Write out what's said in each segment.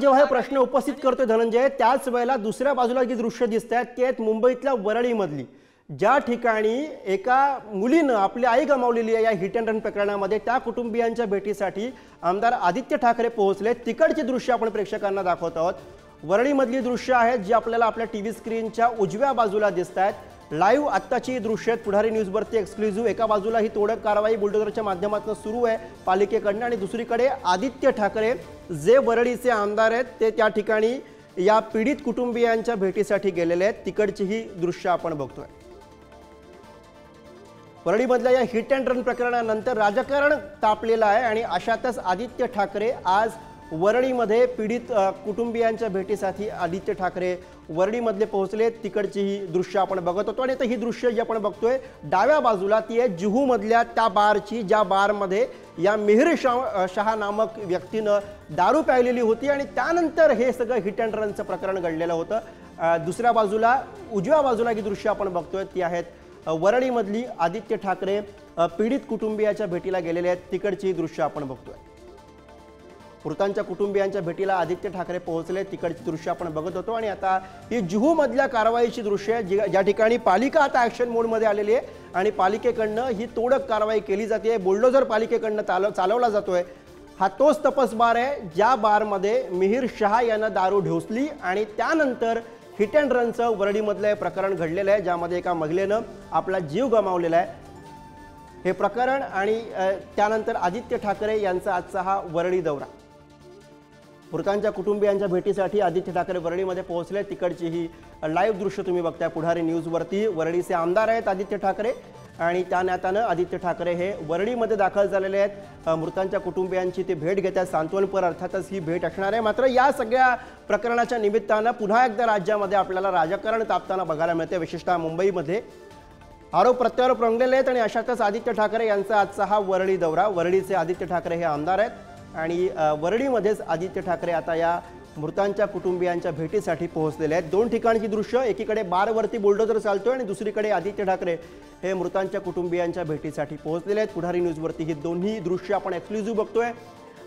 जेव्हा हे प्रश्न उपस्थित करतोय धनंजय, त्याच वेळेला दुसऱ्या बाजूला जी दृश्य दिसत आहेत ती आहेत मुंबईतल्या वरळीमधली, ज्या ठिकाणी एका मुलीनं आपली आई गमावलेली आहे या हिट अँड रन प्रकरणामध्ये. त्या कुटुंबियांच्या भेटीसाठी आमदार आदित्य ठाकरे पोहोचले. तिकडची दृश्य आपण प्रेक्षकांना दाखवत आहोत. वरळीमधली दृश्य आहेत जी आपल्याला आपल्या टीव्ही स्क्रीनच्या उजव्या बाजूला दिसत आहेत. लाईव्ह आत्ताची दृश्य आहेत पुढारी न्यूजवरती एक्सक्लुझिव्ह. एका बाजूला ही तोडक कारवाई बुलडोझरच्या माध्यमातून सुरू आहे पालिकेकडनं, आणि दुसरीकडे आदित्य ठाकरे जे वरळीचे आमदार आहेत ते त्या ठिकाणी या पीडित कुटुंबियांच्या भेटीसाठी गेलेले आहेत. तिकडची ही दृश्य आपण बघतोय. वरळीमधल्या या हिट अँड रन प्रकरणानंतर राजकारण तापलेलं आहे, आणि अशातच आदित्य ठाकरे आज वरळीमध्ये पीडित कुटुंबियांच्या भेटीसाठी आदित्य ठाकरे वरळीमधले पोहोचले. तिकडची ही दृश्य आपण बघत होतो. आणि आता ही दृश्य जी आपण बघतोय डाव्या बाजूला ती आहे जुहूमधल्या त्या बारची, ज्या बारमध्ये या मिहिर शहा नामक व्यक्तीनं दारू प्यायलेली होती, आणि त्यानंतर हे सगळं हिट अँड रनचं प्रकरण घडलेलं होतं. दुसऱ्या बाजूला उजव्या बाजूला जी दृश्य आपण बघतोय ती आहेत वरळीमधली. आदित्य ठाकरे पीडित कुटुंबियाच्या भेटीला गेलेले आहेत. तिकडची दृश्य आपण बघतोय. मृतांच्या कुटुंबियांच्या भेटीला आदित्य ठाकरे पोहोचले. तिकडची दृश्य आपण बघत होतो. आणि आता ही जुहूमधल्या कारवाईची दृश्य आहे, ज्या ठिकाणी पालिका आता ॲक्शन मोडमध्ये आलेली आहे, आणि पालिकेकडनं ही तोडक कारवाई केली जाते. बुलडोझर पालिकेकडनं चालवला जातोय. हा तोच तपसबार आहे ज्या बारमध्ये मिहिर शहा यानं दारू ढोसली, आणि त्यानंतर हिट अँड रनचं वरळीमधलं हे प्रकरण घडलेलं आहे, ज्यामध्ये एका महिलेनं आपला जीव गमावलेला आहे. हे प्रकरण आणि त्यानंतर आदित्य ठाकरे यांचा आजचा हा वरळी दौरा. मृतांच्या कुटुंबियांच्या भेटीसाठी आदित्य ठाकरे वरळीमध्ये पोहोचले. तिकडची ही लाईव्ह दृश्य तुम्ही बघताय पुढारी न्यूजवरती. वरळीचे आमदार आहेत आदित्य ठाकरे, आणि त्या नात्यानं आदित्य ठाकरे हे वरळीमध्ये दाखल झालेले आहेत. मृतांच्या कुटुंबियांची ते भेट घेतात. सांत्वनपर अर्थातच ही भेट असणार आहे. मात्र या सगळ्या प्रकरणाच्या निमित्तानं पुन्हा एकदा राज्यामध्ये आपल्याला राजकारण तापताना बघायला मिळते, विशेषतः मुंबईमध्ये. आरोप प्रत्यारोप रंगलेले आहेत, आणि अशातच आदित्य ठाकरे यांचा आजचा हा वरळी दौरा. वरळीचे आदित्य ठाकरे हे आमदार आहेत, आणि वरळीमध्येच आदित्य ठाकरे आता या मृतांच्या कुटुंबियांच्या भेटीसाठी पोहोचलेले आहेत. दोन ठिकाणची दृश्य, एकीकडे बारवरती बुलडोझर चालतोय, आणि दुसरीकडे आदित्य ठाकरे हे मृतांच्या कुटुंबियांच्या भेटीसाठी पोहोचलेले आहेत. पुढारी न्यूजवरती ही दोन्ही दृश्य आपण एक्सक्लुझिव्ह बघतोय.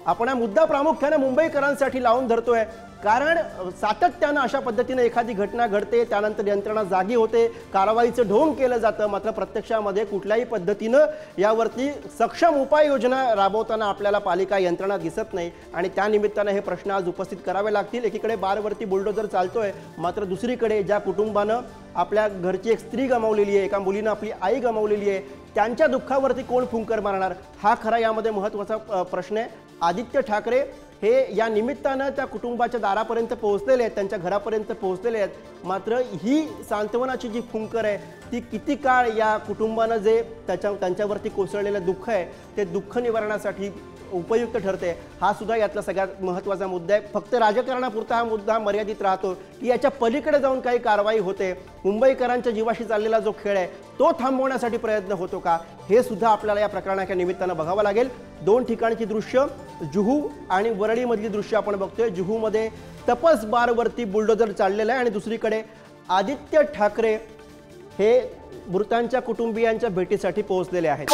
आपण हा मुद्दा प्रामुख्याने मुंबईकरांसाठी लावून धरतोय, कारण सातत्यानं अशा पद्धतीने एखादी घटना घडते, त्यानंतर यंत्रणा जागी होते, कारवाईचं ढोंग केलं जातं, मात्र प्रत्यक्षामध्ये कुठल्याही पद्धतीनं यावरती सक्षम उपाययोजना राबवताना आपल्याला पालिका यंत्रणा दिसत नाही, आणि त्यानिमित्तानं हे प्रश्न आज उपस्थित करावे लागतील. एकीकडे बारवरती बुलडोझर चालतोय, मात्र दुसरीकडे ज्या कुटुंबानं आपल्या घरची एक स्त्री गमावलेली आहे, एका मुलीनं आपली आई गमावलेली आहे, त्यांच्या दुःखावरती कोण फुंकर मारणार, हा खरा यामध्ये महत्त्वाचा प्रश्न आहे. आदित्य ठाकरे हे या निमित्तानं त्या कुटुंबाच्या दारापर्यंत पोहोचलेले आहेत, त्यांच्या घरापर्यंत पोहोचलेले आहेत. मात्र ही सांत्वनाची जी फुंकर आहे ती किती काळ या कुटुंबानं जे त्यांच्यावरती कोसळलेलं दुःख आहे ते दुःख निवारणासाठी उपयुक्त ठरते, हा सुद्धा यातला सगळ्यात महत्त्वाचा मुद्दा आहे. फक्त राजकारणापुरता हा मुद्दा मर्यादित राहतो की याच्या पलीकडे जाऊन काही कारवाई होते, मुंबईकरांच्या जीवाशी चाललेला जो खेळ आहे तो थांबवण्यासाठी प्रयत्न होतो का, हे सुद्धा आपल्याला या प्रकरणाच्या निमित्तानं बघावं लागेल. दोन ठिकाणची दृश्य, जुहू आणि वरळीमधली दृश्य आपण बघतोय. जुहूमध्ये तपस बारवरती बुलडोझर चाललेलं आहे, आणि दुसरीकडे आदित्य ठाकरे हे मृतांच्या कुटुंबियांच्या भेटीसाठी पोहोचलेले आहेत.